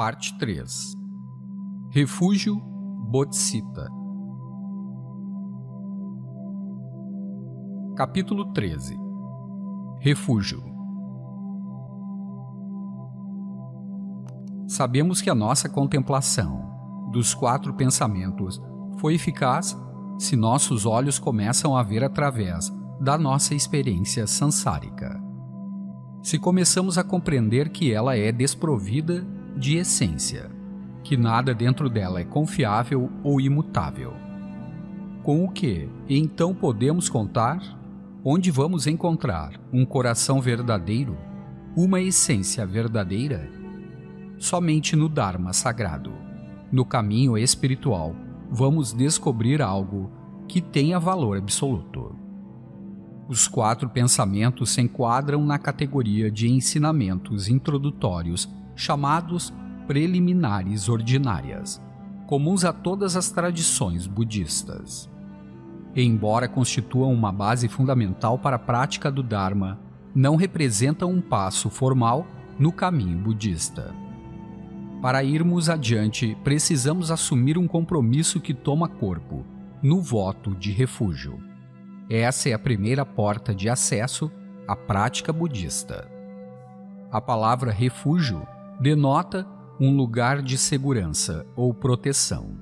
Parte 3. Refúgio Bodhisattva. Capítulo 13. Refúgio. Sabemos que a nossa contemplação dos 4 pensamentos foi eficaz se nossos olhos começam a ver através da nossa experiência sansārica. Se começamos a compreender que ela é desprovida de essência, que nada dentro dela é confiável ou imutável. Com o que, então, podemos contar? Onde vamos encontrar um coração verdadeiro, uma essência verdadeira? Somente no Dharma sagrado, no caminho espiritual, vamos descobrir algo que tenha valor absoluto. Os 4 pensamentos se enquadram na categoria de ensinamentos introdutórios chamados preliminares ordinárias, comuns a todas as tradições budistas. Embora constituam uma base fundamental para a prática do Dharma, não representam um passo formal no caminho budista. Para irmos adiante, precisamos assumir um compromisso que toma corpo no voto de refúgio. Essa é a primeira porta de acesso à prática budista. A palavra refúgio denota um lugar de segurança ou proteção.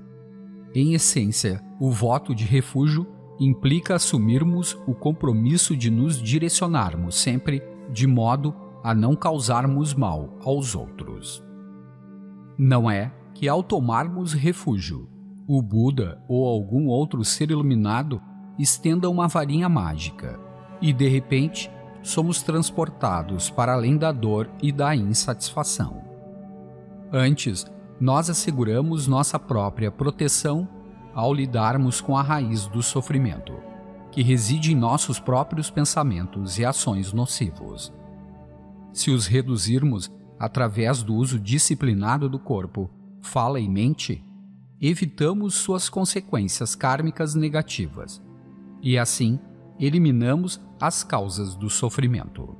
Em essência, o voto de refúgio implica assumirmos o compromisso de nos direcionarmos sempre de modo a não causarmos mal aos outros. Não é que ao tomarmos refúgio, o Buda ou algum outro ser iluminado estenda uma varinha mágica e, de repente, somos transportados para além da dor e da insatisfação. Antes, nós asseguramos nossa própria proteção ao lidarmos com a raiz do sofrimento, que reside em nossos próprios pensamentos e ações nocivos. Se os reduzirmos através do uso disciplinado do corpo, fala e mente, evitamos suas consequências kármicas negativas e, assim, eliminamos as causas do sofrimento.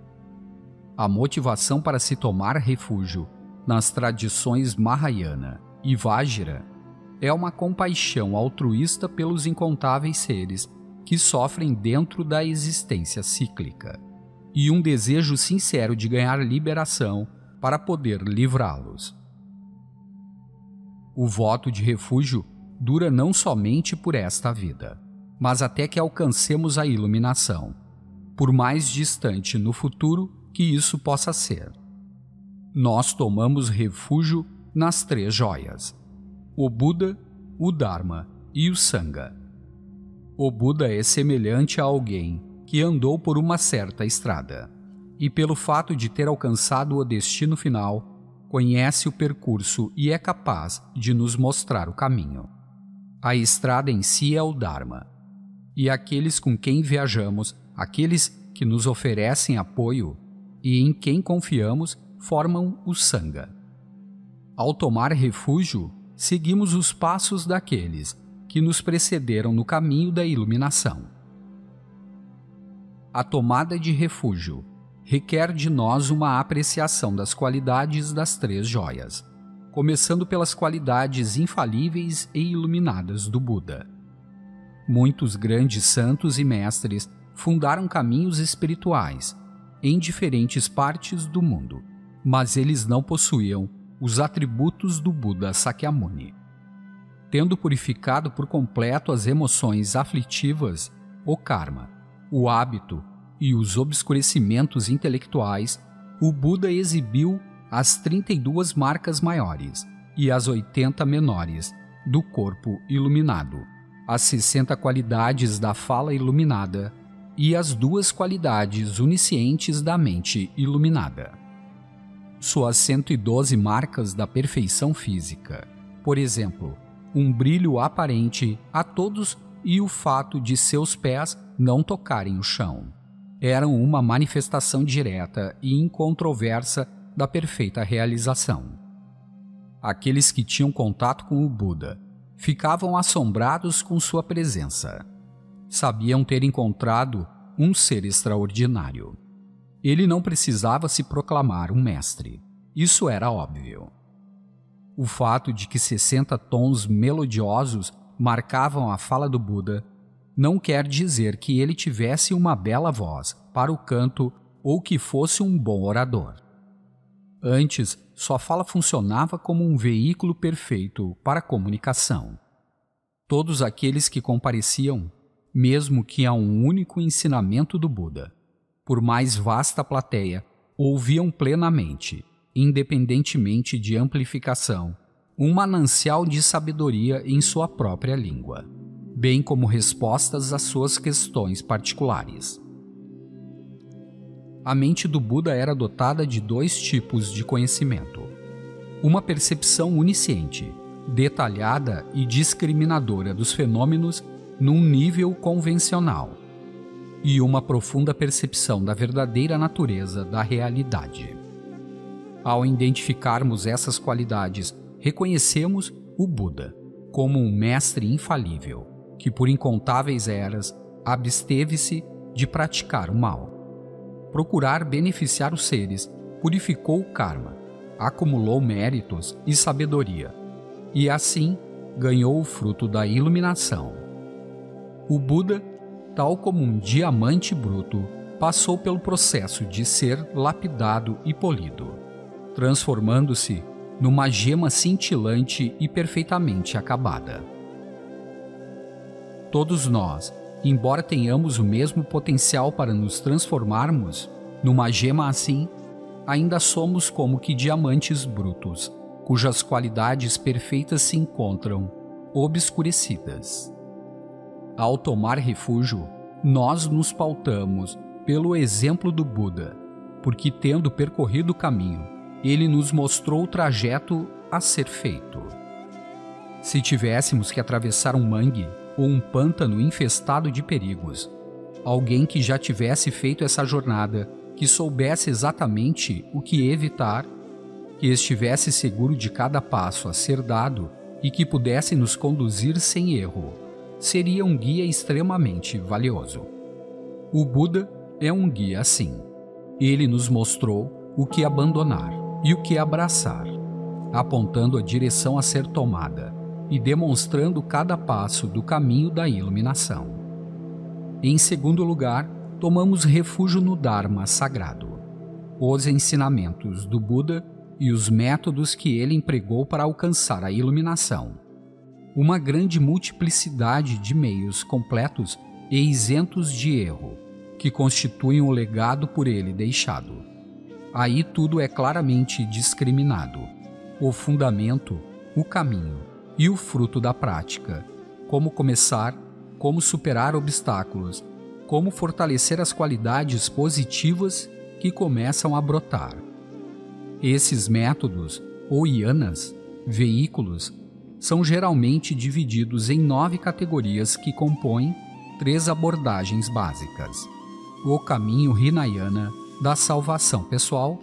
A motivação para se tomar refúgio nas tradições Mahayana e Vajra é uma compaixão altruísta pelos incontáveis seres que sofrem dentro da existência cíclica e um desejo sincero de ganhar liberação para poder livrá-los. O voto de refúgio dura não somente por esta vida, mas até que alcancemos a iluminação, por mais distante no futuro que isso possa ser. Nós tomamos refúgio nas 3 joias: o Buda, o Dharma e o Sangha. O Buda é semelhante a alguém que andou por uma certa estrada, e pelo fato de ter alcançado o destino final, conhece o percurso e é capaz de nos mostrar o caminho. A estrada em si é o Dharma, e aqueles com quem viajamos, aqueles que nos oferecem apoio e em quem confiamos, formam o Sangha. Ao tomar refúgio, seguimos os passos daqueles que nos precederam no caminho da iluminação. A tomada de refúgio requer de nós uma apreciação das qualidades das 3 joias, começando pelas qualidades infalíveis e iluminadas do Buda. Muitos grandes santos e mestres fundaram caminhos espirituais em diferentes partes do mundo, mas eles não possuíam os atributos do Buda Sakyamuni. Tendo purificado por completo as emoções aflitivas, o karma, o hábito e os obscurecimentos intelectuais, o Buda exibiu as 32 marcas maiores e as 80 menores do corpo iluminado, as 60 qualidades da fala iluminada e as 2 qualidades oniscientes da mente iluminada. Suas 112 marcas da perfeição física, por exemplo, um brilho aparente a todos e o fato de seus pés não tocarem o chão, eram uma manifestação direta e incontroversa da perfeita realização. Aqueles que tinham contato com o Buda ficavam assombrados com sua presença. Sabiam ter encontrado um ser extraordinário. Ele não precisava se proclamar um mestre. Isso era óbvio. O fato de que 60 tons melodiosos marcavam a fala do Buda não quer dizer que ele tivesse uma bela voz para o canto ou que fosse um bom orador. Antes, sua fala funcionava como um veículo perfeito para a comunicação. Todos aqueles que compareciam, mesmo que a um único ensinamento do Buda, por mais vasta a plateia, ouviam plenamente, independentemente de amplificação, um manancial de sabedoria em sua própria língua, bem como respostas às suas questões particulares. A mente do Buda era dotada de 2 tipos de conhecimento: uma percepção onisciente, detalhada e discriminadora dos fenômenos num nível convencional, e uma profunda percepção da verdadeira natureza da realidade. Ao identificarmos essas qualidades, reconhecemos o Buda como um mestre infalível, que por incontáveis eras absteve-se de praticar o mal. Procurar beneficiar os seres, purificou o karma, acumulou méritos e sabedoria, e assim ganhou o fruto da iluminação. O Buda, tal como um diamante bruto, passou pelo processo de ser lapidado e polido, transformando-se numa gema cintilante e perfeitamente acabada. Todos nós, embora tenhamos o mesmo potencial para nos transformarmos numa gema assim, ainda somos como que diamantes brutos, cujas qualidades perfeitas se encontram obscurecidas. Ao tomar refúgio, nós nos pautamos pelo exemplo do Buda, porque tendo percorrido o caminho, ele nos mostrou o trajeto a ser feito. Se tivéssemos que atravessar um mangue ou um pântano infestado de perigos, alguém que já tivesse feito essa jornada, que soubesse exatamente o que evitar, que estivesse seguro de cada passo a ser dado e que pudesse nos conduzir sem erro, seria um guia extremamente valioso. O Buda é um guia assim. Ele nos mostrou o que abandonar e o que abraçar, apontando a direção a ser tomada e demonstrando cada passo do caminho da iluminação. Em segundo lugar, tomamos refúgio no Dharma sagrado, os ensinamentos do Buda e os métodos que ele empregou para alcançar a iluminação. Uma grande multiplicidade de meios completos e isentos de erro, que constituem o legado por ele deixado. Aí tudo é claramente discriminado: o fundamento, o caminho e o fruto da prática, como começar, como superar obstáculos, como fortalecer as qualidades positivas que começam a brotar. Esses métodos, ou yanas, veículos, são geralmente divididos em 9 categorias que compõem 3 abordagens básicas: o caminho Hinayana, da salvação pessoal;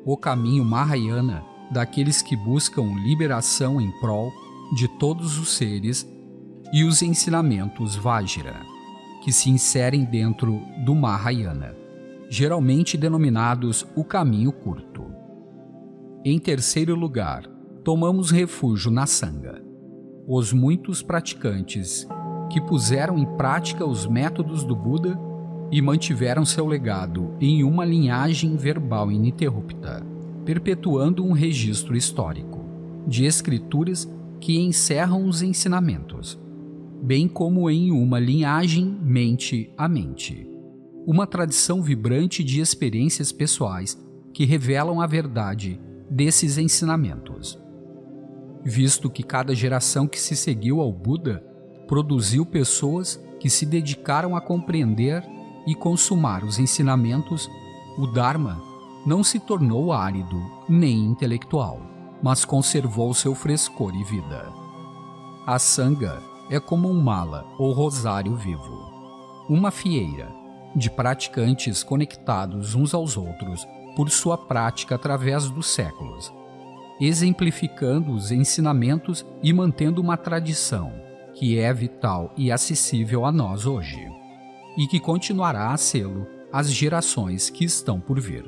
o caminho Mahayana, daqueles que buscam liberação em prol de todos os seres; e os ensinamentos Vajra, que se inserem dentro do Mahayana, geralmente denominados o caminho curto. Em terceiro lugar, tomamos refúgio na Sangha, os muitos praticantes que puseram em prática os métodos do Buda e mantiveram seu legado em uma linhagem verbal ininterrupta, perpetuando um registro histórico de escrituras que encerram os ensinamentos, bem como em uma linhagem mente a mente, uma tradição vibrante de experiências pessoais que revelam a verdade desses ensinamentos. Visto que cada geração que se seguiu ao Buda produziu pessoas que se dedicaram a compreender e consumar os ensinamentos, o Dharma não se tornou árido nem intelectual, mas conservou seu frescor e vida. A Sangha é como um mala ou rosário vivo, uma fieira de praticantes conectados uns aos outros por sua prática através dos séculos, exemplificando os ensinamentos e mantendo uma tradição que é vital e acessível a nós hoje, e que continuará a sê-lo às gerações que estão por vir.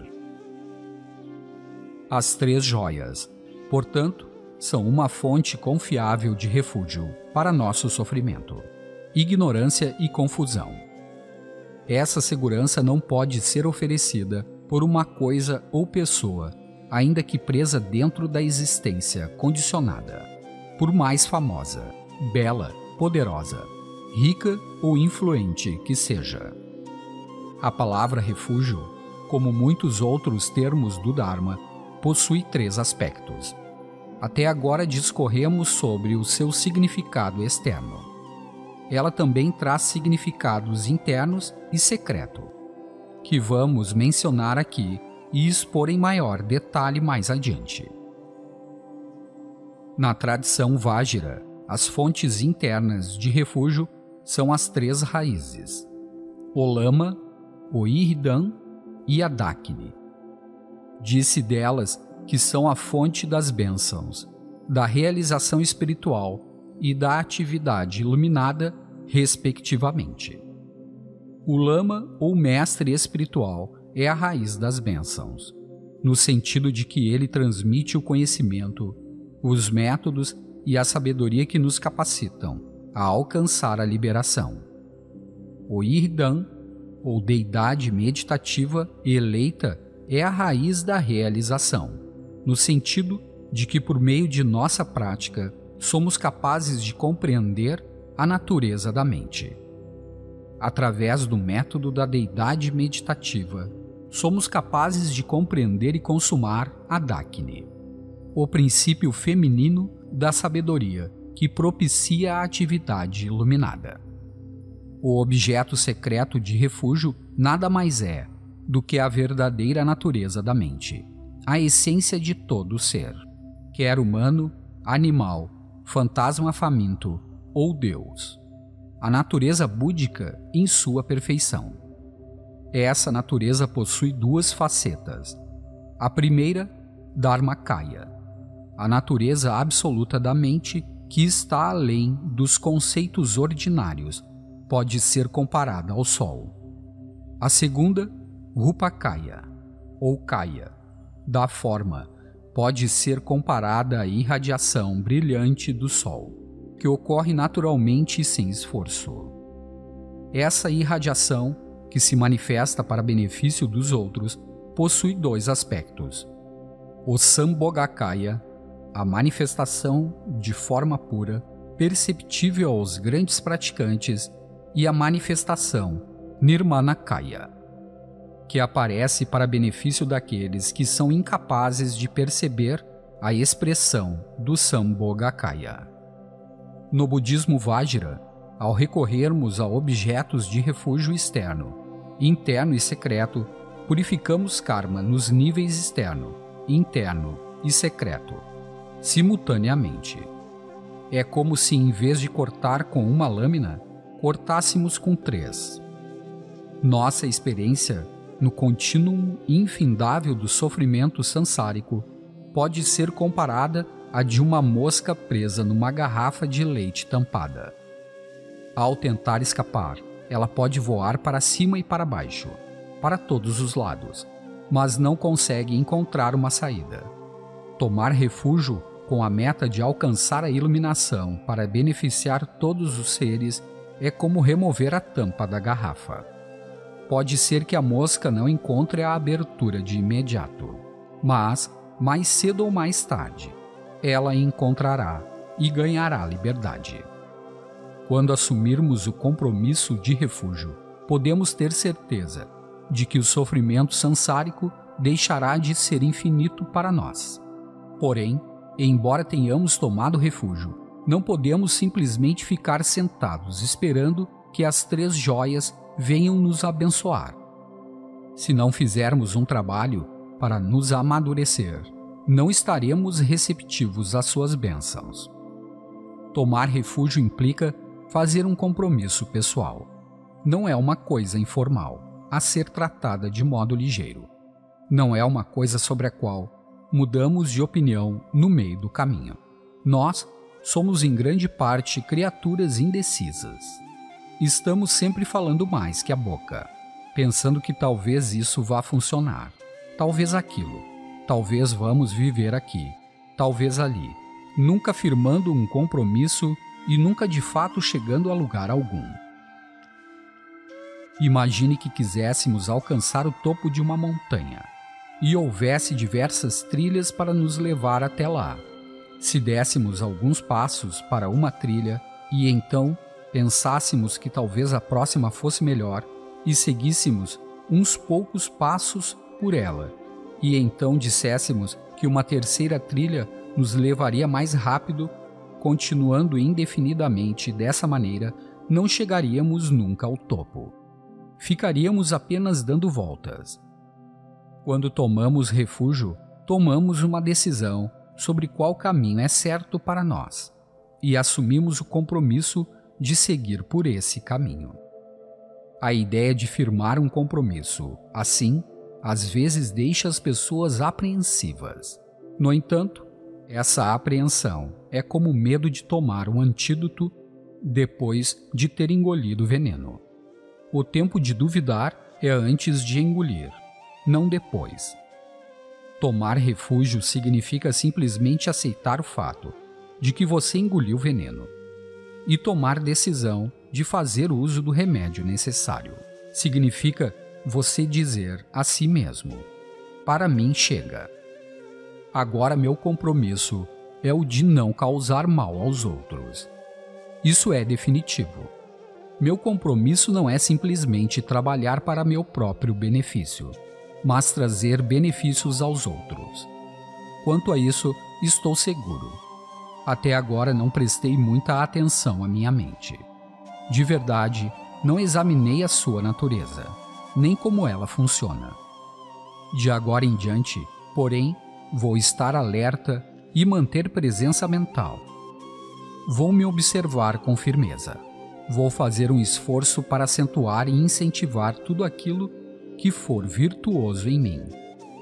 As 3 joias, portanto, são uma fonte confiável de refúgio para nosso sofrimento, ignorância e confusão. Essa segurança não pode ser oferecida por uma coisa ou pessoa, ainda que presa dentro da existência condicionada, por mais famosa, bela, poderosa, rica ou influente que seja. A palavra refúgio, como muitos outros termos do Dharma, possui 3 aspectos. Até agora discorremos sobre o seu significado externo. Ela também traz significados internos e secreto, que vamos mencionar aqui e expor em maior detalhe mais adiante. Na tradição Vajra, as fontes internas de refúgio são as 3 raízes: o Lama, o Iridan e a Dakini. Disse delas que são a fonte das bênçãos, da realização espiritual e da atividade iluminada, respectivamente. O Lama, ou mestre espiritual, é a raiz das bênçãos, no sentido de que ele transmite o conhecimento, os métodos e a sabedoria que nos capacitam a alcançar a liberação. O Iridan, ou deidade meditativa eleita, é a raiz da realização, no sentido de que por meio de nossa prática somos capazes de compreender a natureza da mente. Através do método da deidade meditativa, somos capazes de compreender e consumar a Dakini, o princípio feminino da sabedoria que propicia a atividade iluminada. O objeto secreto de refúgio nada mais é do que a verdadeira natureza da mente, a essência de todo ser, quer humano, animal, fantasma faminto ou Deus. A natureza búdica em sua perfeição. Essa natureza possui 2 facetas. A primeira, Dharmakaya, a natureza absoluta da mente que está além dos conceitos ordinários, pode ser comparada ao Sol. A segunda, Rupakaya, ou Kaya, da forma, pode ser comparada à irradiação brilhante do Sol, que ocorre naturalmente e sem esforço. Essa irradiação, que se manifesta para benefício dos outros, possui 2 aspectos: o Sambhogakaya, a manifestação de forma pura, perceptível aos grandes praticantes, e a manifestação Nirmanakaya, que aparece para benefício daqueles que são incapazes de perceber a expressão do Sambhogakaya. No budismo Vajra, ao recorrermos a objetos de refúgio externo, interno e secreto, purificamos karma nos níveis externo, interno e secreto, simultaneamente. É como se, em vez de cortar com uma lâmina, cortássemos com 3. Nossa experiência no contínuo infindável do sofrimento sansárico pode ser comparada à de uma mosca presa numa garrafa de leite tampada. Ao tentar escapar, ela pode voar para cima e para baixo, para todos os lados, mas não consegue encontrar uma saída. Tomar refúgio com a meta de alcançar a iluminação para beneficiar todos os seres é como remover a tampa da garrafa. Pode ser que a mosca não encontre a abertura de imediato, mas, mais cedo ou mais tarde, ela encontrará e ganhará liberdade. Quando assumirmos o compromisso de refúgio, podemos ter certeza de que o sofrimento sansárico deixará de ser infinito para nós. Porém, embora tenhamos tomado refúgio, não podemos simplesmente ficar sentados esperando que as 3 joias venham nos abençoar. Se não fizermos um trabalho para nos amadurecer, não estaremos receptivos às suas bênçãos. Tomar refúgio implica fazer um compromisso pessoal. Não é uma coisa informal, a ser tratada de modo ligeiro. Não é uma coisa sobre a qual mudamos de opinião no meio do caminho. Nós somos em grande parte criaturas indecisas. Estamos sempre falando mais que a boca, pensando que talvez isso vá funcionar, talvez aquilo, talvez vamos viver aqui, talvez ali, nunca firmando um compromisso e nunca de fato chegando a lugar algum. Imagine que quiséssemos alcançar o topo de uma montanha e houvesse diversas trilhas para nos levar até lá. Se dessemos alguns passos para uma trilha e então pensássemos que talvez a próxima fosse melhor e seguíssemos uns poucos passos por ela, e então disséssemos que uma terceira trilha nos levaria mais rápido, continuando indefinidamente dessa maneira, não chegaríamos nunca ao topo. Ficaríamos apenas dando voltas. Quando tomamos refúgio, tomamos uma decisão sobre qual caminho é certo para nós e assumimos o compromisso de seguir por esse caminho. A ideia de firmar um compromisso, assim, às vezes deixa as pessoas apreensivas. No entanto, essa apreensão é como o medo de tomar um antídoto depois de ter engolido o veneno. O tempo de duvidar é antes de engolir, não depois. Tomar refúgio significa simplesmente aceitar o fato de que você engoliu o veneno e tomar decisão de fazer uso do remédio necessário. Significa você dizer a si mesmo: para mim chega. Agora meu compromisso é o de não causar mal aos outros. Isso é definitivo. Meu compromisso não é simplesmente trabalhar para meu próprio benefício, mas trazer benefícios aos outros. Quanto a isso, estou seguro. Até agora não prestei muita atenção à minha mente. De verdade, não examinei a sua natureza, nem como ela funciona. De agora em diante, porém, vou estar alerta e manter presença mental. Vou me observar com firmeza. Vou fazer um esforço para acentuar e incentivar tudo aquilo que for virtuoso em mim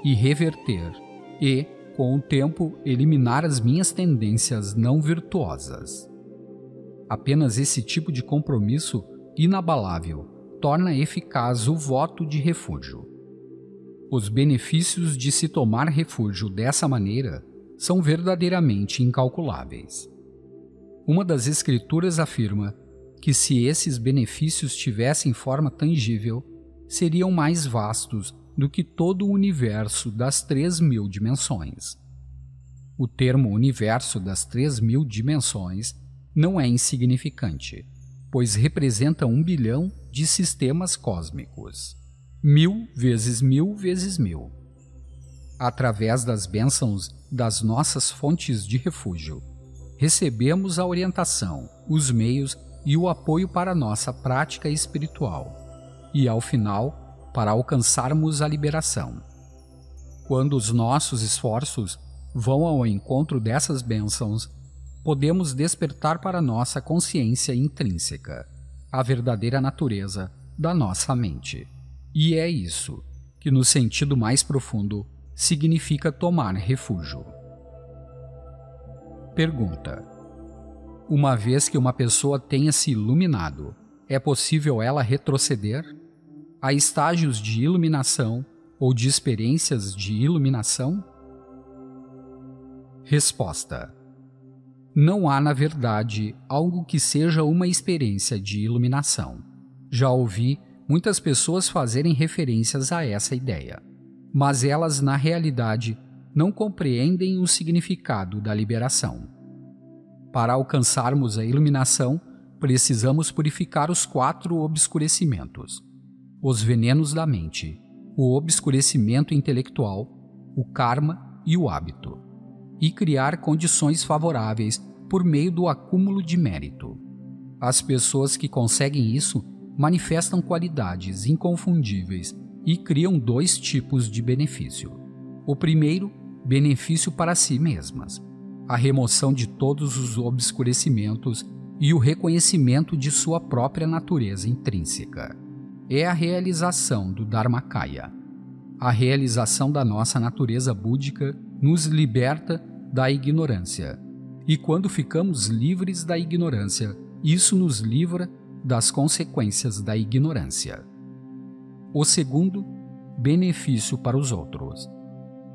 e reverter e, com o tempo, eliminar as minhas tendências não virtuosas. Apenas esse tipo de compromisso inabalável torna eficaz o voto de refúgio. Os benefícios de se tomar refúgio dessa maneira são verdadeiramente incalculáveis. Uma das escrituras afirma que se esses benefícios tivessem forma tangível, seriam mais vastos do que todo o universo das 3.000 dimensões. O termo universo das 3.000 dimensões não é insignificante, pois representa 1 bilhão de sistemas cósmicos. 1.000 vezes 1.000 vezes 1.000. Através das bênçãos das nossas fontes de refúgio, recebemos a orientação, os meios e o apoio para nossa prática espiritual, e ao final, para alcançarmos a liberação. Quando os nossos esforços vão ao encontro dessas bênçãos, podemos despertar para nossa consciência intrínseca, a verdadeira natureza da nossa mente. E é isso que, no sentido mais profundo, significa tomar refúgio. Pergunta: uma vez que uma pessoa tenha se iluminado, é possível ela retroceder? Há estágios de iluminação ou de experiências de iluminação? Resposta: não há, na verdade, algo que seja uma experiência de iluminação. Já ouvi muitas pessoas fazerem referências a essa ideia, mas elas, na realidade, não compreendem o significado da liberação. Para alcançarmos a iluminação, precisamos purificar os 4 obscurecimentos: os venenos da mente, o obscurecimento intelectual, o karma e o hábito, e criar condições favoráveis por meio do acúmulo de mérito. As pessoas que conseguem isso manifestam qualidades inconfundíveis e criam 2 tipos de benefício. O primeiro, benefício para si mesmas, a remoção de todos os obscurecimentos e o reconhecimento de sua própria natureza intrínseca. É a realização do Dharmakaya. A realização da nossa natureza búdica nos liberta da ignorância. E quando ficamos livres da ignorância, isso nos livra das consequências da ignorância. O segundo, benefício para os outros,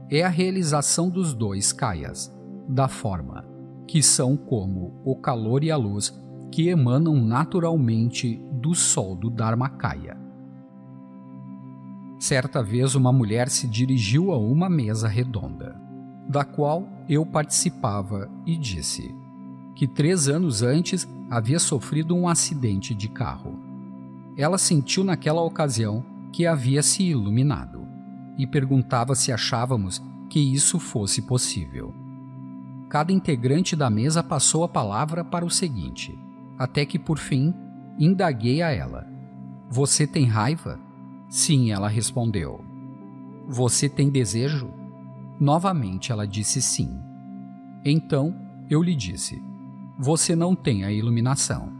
é a realização dos 2 kayas, da forma, que são como o calor e a luz que emanam naturalmente do sol do Dharmakaya. Certa vez uma mulher se dirigiu a uma mesa redonda, da qual eu participava, e disse que 3 anos antes havia sofrido um acidente de carro. Ela sentiu naquela ocasião que havia se iluminado e perguntava se achávamos que isso fosse possível. Cada integrante da mesa passou a palavra para o seguinte, até que por fim indaguei a ela: "Você tem raiva?" "Sim", ela respondeu. "Você tem desejo?" Novamente ela disse sim. Então eu lhe disse: "Você não tem a iluminação."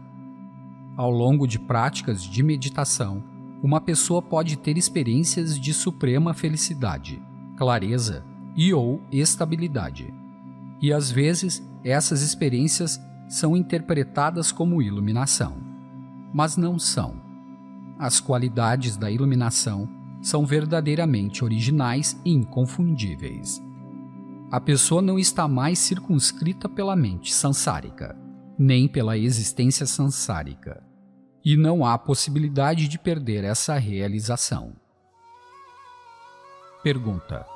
Ao longo de práticas de meditação, uma pessoa pode ter experiências de suprema felicidade, clareza e ou estabilidade. E às vezes essas experiências são interpretadas como iluminação, mas não são. As qualidades da iluminação são verdadeiramente originais e inconfundíveis. A pessoa não está mais circunscrita pela mente sansárica, nem pela existência sansárica, e não há possibilidade de perder essa realização. Pergunta: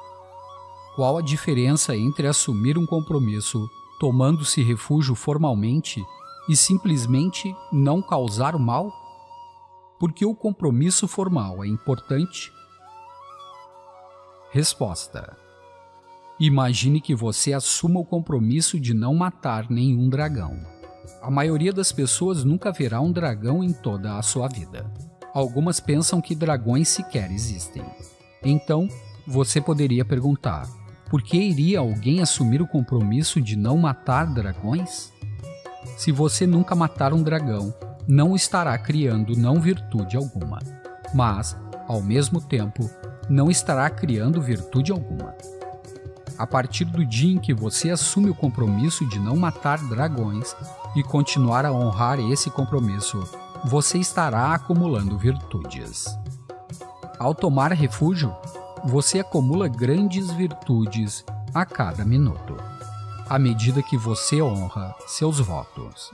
qual a diferença entre assumir um compromisso tomando-se refúgio formalmente e simplesmente não causar o mal? Por que o compromisso formal é importante? Resposta: imagine que você assuma o compromisso de não matar nenhum dragão. A maioria das pessoas nunca verá um dragão em toda a sua vida. Algumas pensam que dragões sequer existem. Então, você poderia perguntar: por que iria alguém assumir o compromisso de não matar dragões? Se você nunca matar um dragão, não estará criando não virtude alguma, mas, ao mesmo tempo, não estará criando virtude alguma. A partir do dia em que você assume o compromisso de não matar dragões e continuar a honrar esse compromisso, você estará acumulando virtudes. Ao tomar refúgio, você acumula grandes virtudes a cada minuto, à medida que você honra seus votos.